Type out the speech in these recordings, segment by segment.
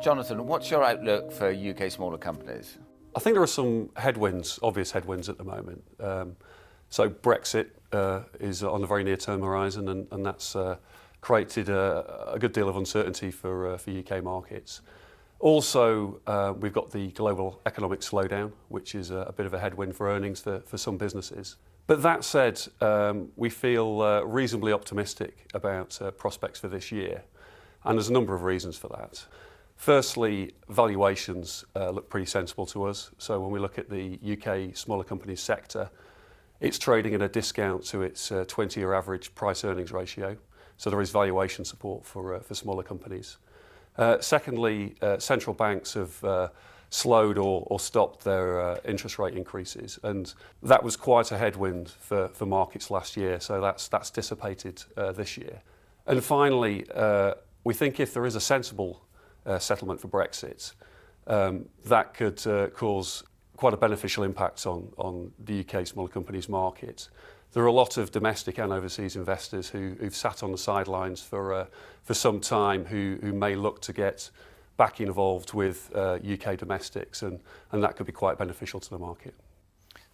Jonathan, what's your outlook for UK smaller companies? I think there are some headwinds, obvious headwinds at the moment. So Brexit is on a very near-term horizon, and that's created a good deal of uncertainty for UK markets. Also, we've got the global economic slowdown, which is a bit of a headwind for earnings for some businesses. But that said, we feel reasonably optimistic about prospects for this year, and there's a number of reasons for that. Firstly, valuations look pretty sensible to us. So when we look at the UK smaller companies sector, it's trading at a discount to its 20-year average price-earnings ratio. So there is valuation support for smaller companies. Secondly, central banks have slowed or stopped their interest rate increases, and that was quite a headwind for markets last year. So that's dissipated this year. And finally, we think if there is a sensible settlement for Brexit, that could cause quite a beneficial impact on the UK smaller companies market. There are a lot of domestic and overseas investors who've sat on the sidelines for some time who may look to get back involved with UK domestics, and that could be quite beneficial to the market.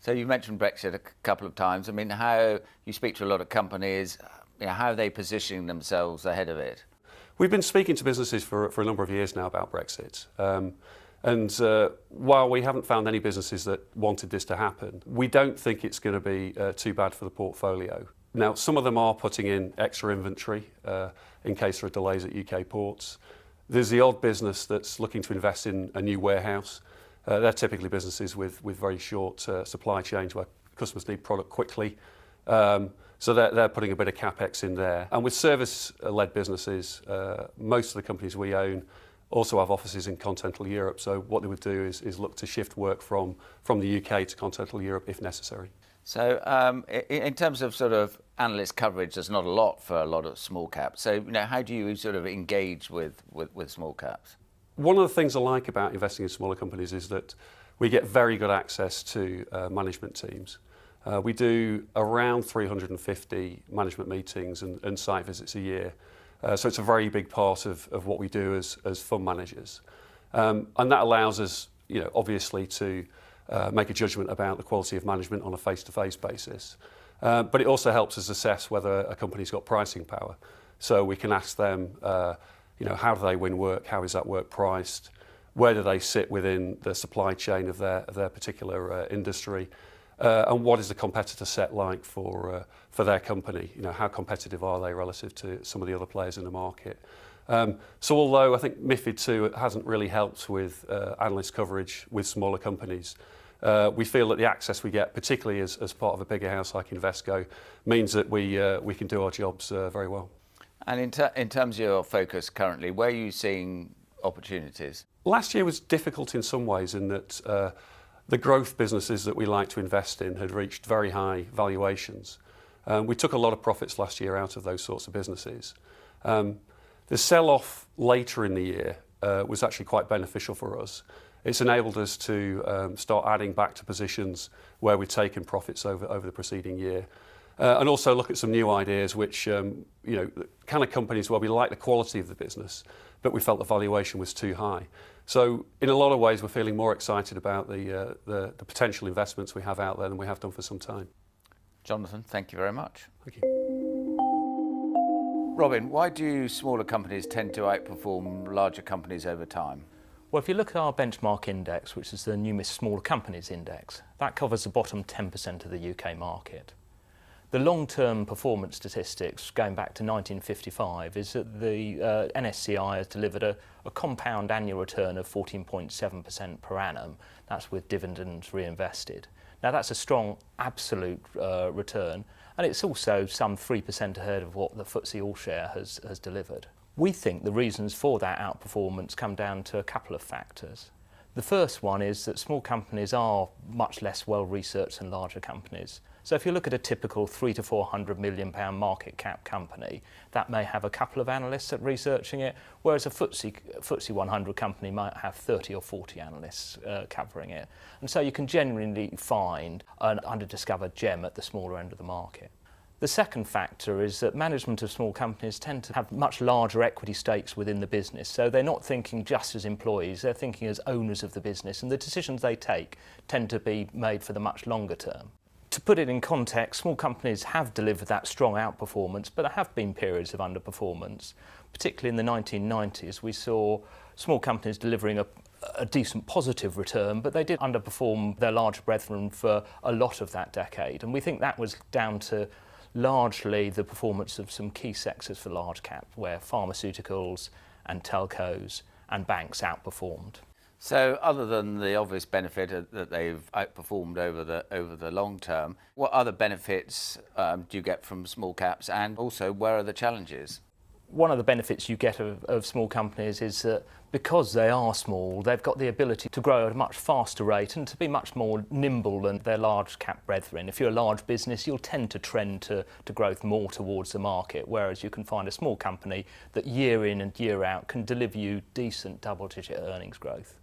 So you've mentioned Brexit a couple of times. I mean, how you speak to a lot of companies, how are they positioning themselves ahead of it? We've been speaking to businesses for a number of years now about Brexit. And while we haven't found any businesses that wanted this to happen, we don't think it's going to be too bad for the portfolio. Now, some of them are putting in extra inventory in case there are delays at UK ports. There's the odd business that's looking to invest in a new warehouse. They're typically businesses with very short supply chains where customers need product quickly. So they're putting a bit of capex in there. And with service-led businesses, most of the companies we own also have offices in continental Europe. So what they would do is look to shift work from the UK to continental Europe if necessary. So in terms of sort of analyst coverage, there's not a lot for a lot of small caps. So how do you sort of engage with small caps? One of the things I like about investing in smaller companies is that we get very good access to management teams. We do around 350 management meetings and site visits a year. So it's a very big part of what we do as fund managers. And that allows us, obviously to make a judgment about the quality of management on a face-to-face basis. But it also helps us assess whether a company's got pricing power. So we can ask them, how do they win work? How is that work priced? Where do they sit within the supply chain of their particular industry? And what is the competitor set like for their company? How competitive are they relative to some of the other players in the market? So although I think MiFID II hasn't really helped with analyst coverage with smaller companies, we feel that the access we get, particularly as part of a bigger house like Invesco, means that we can do our jobs very well. And in terms of your focus currently, where are you seeing opportunities? Last year was difficult in some ways in that the growth businesses that we like to invest in had reached very high valuations. We took a lot of profits last year out of those sorts of businesses. The sell-off later in the year was actually quite beneficial for us. It's enabled us to start adding back to positions where we've taken profits over the preceding year. And also look at some new ideas which, kind of companies where we like the quality of the business, but we felt the valuation was too high. So in a lot of ways, we're feeling more excited about the potential investments we have out there than we have done for some time. Jonathan, thank you very much. Thank you. Robin, why do smaller companies tend to outperform larger companies over time? Well, if you look at our benchmark index, which is the Numis Smaller Companies Index, that covers the bottom 10% of the UK market. The long-term performance statistics going back to 1955 is that the NSCI has delivered a compound annual return of 14.7% per annum. That's with dividends reinvested. Now that's a strong absolute return, and it's also some 3% ahead of what the FTSE All-Share has delivered. We think the reasons for that outperformance come down to a couple of factors. The first one is that small companies are much less well researched than larger companies. So if you look at a typical 300 to 400 million pound market cap company, that may have a couple of analysts at researching it, whereas a FTSE 100 company might have 30 or 40 analysts covering it. And so you can genuinely find an underdiscovered gem at the smaller end of the market. The second factor is that management of small companies tend to have much larger equity stakes within the business. So they're not thinking just as employees, they're thinking as owners of the business, and the decisions they take tend to be made for the much longer term. To put it in context, small companies have delivered that strong outperformance, but there have been periods of underperformance. Particularly in the 1990s, we saw small companies delivering a decent positive return, but they did underperform their larger brethren for a lot of that decade. And we think that was down to largely the performance of some key sectors for large cap, where pharmaceuticals and telcos and banks outperformed. So other than the obvious benefit that they've outperformed over the long term, what other benefits do you get from small caps, and also where are the challenges? One of the benefits you get of small companies is that because they are small, they've got the ability to grow at a much faster rate and to be much more nimble than their large cap brethren. If you're a large business, you'll tend to trend to growth more towards the market, whereas you can find a small company that year in and year out can deliver you decent double-digit earnings growth.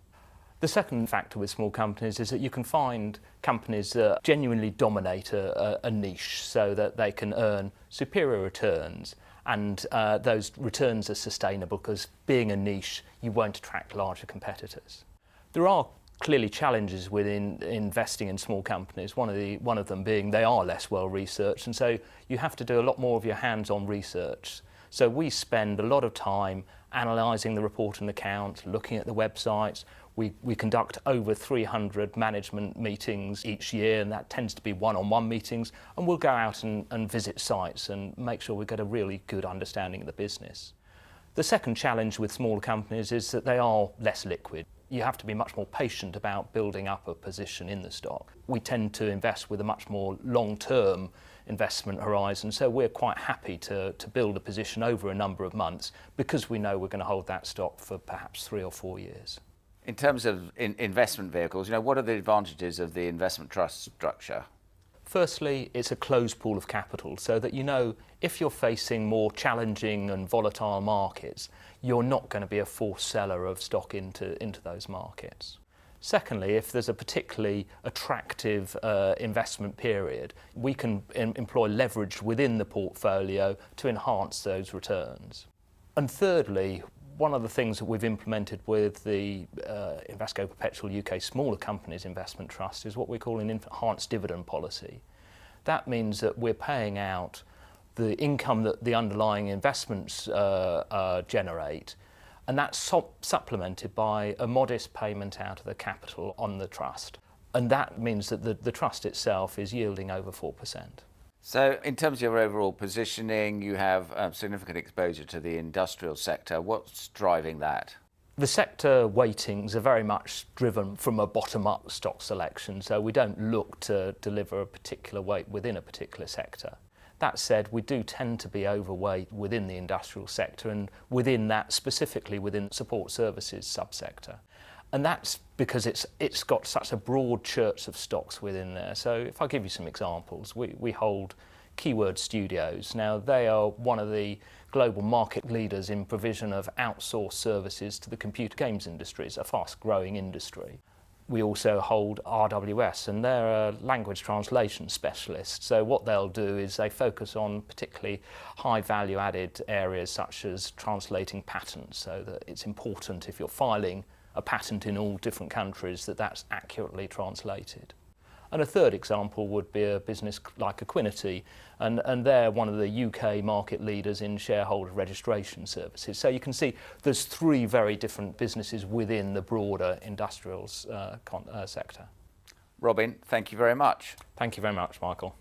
The second factor with small companies is that you can find companies that genuinely dominate a niche so that they can earn superior returns, and those returns are sustainable because being a niche, you won't attract larger competitors. There are clearly challenges within investing in small companies, one of them being they are less well researched, and so you have to do a lot more of your hands-on research. So we spend a lot of time analysing the report and account, looking at the websites. We conduct over 300 management meetings each year, and that tends to be one-on-one meetings, and we'll go out and visit sites and make sure we get a really good understanding of the business. The second challenge with smaller companies is that they are less liquid. You have to be much more patient about building up a position in the stock. We tend to invest with a much more long-term investment horizon, so we're quite happy to build a position over a number of months because we know we're going to hold that stock for perhaps 3 or 4 years. In terms of investment vehicles, what are the advantages of the investment trust structure? Firstly, it's a closed pool of capital, so that if you're facing more challenging and volatile markets, you're not going to be a forced seller of stock into those markets. Secondly, if there's a particularly attractive investment period, we can employ leverage within the portfolio to enhance those returns. And thirdly, one of the things that we've implemented with the Invesco Perpetual UK Smaller Companies Investment Trust is what we call an enhanced dividend policy. That means that we're paying out the income that the underlying investments generate, and that's supplemented by a modest payment out of the capital on the trust. And that means that the trust itself is yielding over 4%. So in terms of your overall positioning, you have significant exposure to the industrial sector. What's driving that? The sector weightings are very much driven from a bottom-up stock selection, so we don't look to deliver a particular weight within a particular sector. That said, we do tend to be overweight within the industrial sector, and within that, specifically within support services subsector. And that's because it's got such a broad church of stocks within there. So if I give you some examples, we hold Keyword Studios. Now, they are one of the global market leaders in provision of outsourced services to the computer games industry. It's a fast-growing industry. We also hold RWS, and they're a language translation specialist. So what they'll do is they focus on particularly high value-added areas such as translating patents, so that it's important if you're filing a patent in all different countries that that's accurately translated. And a third example would be a business like Equinity, and they're one of the UK market leaders in shareholder registration services. So you can see there's 3 very different businesses within the broader industrials sector. Robin, thank you very much. Thank you very much, Michael.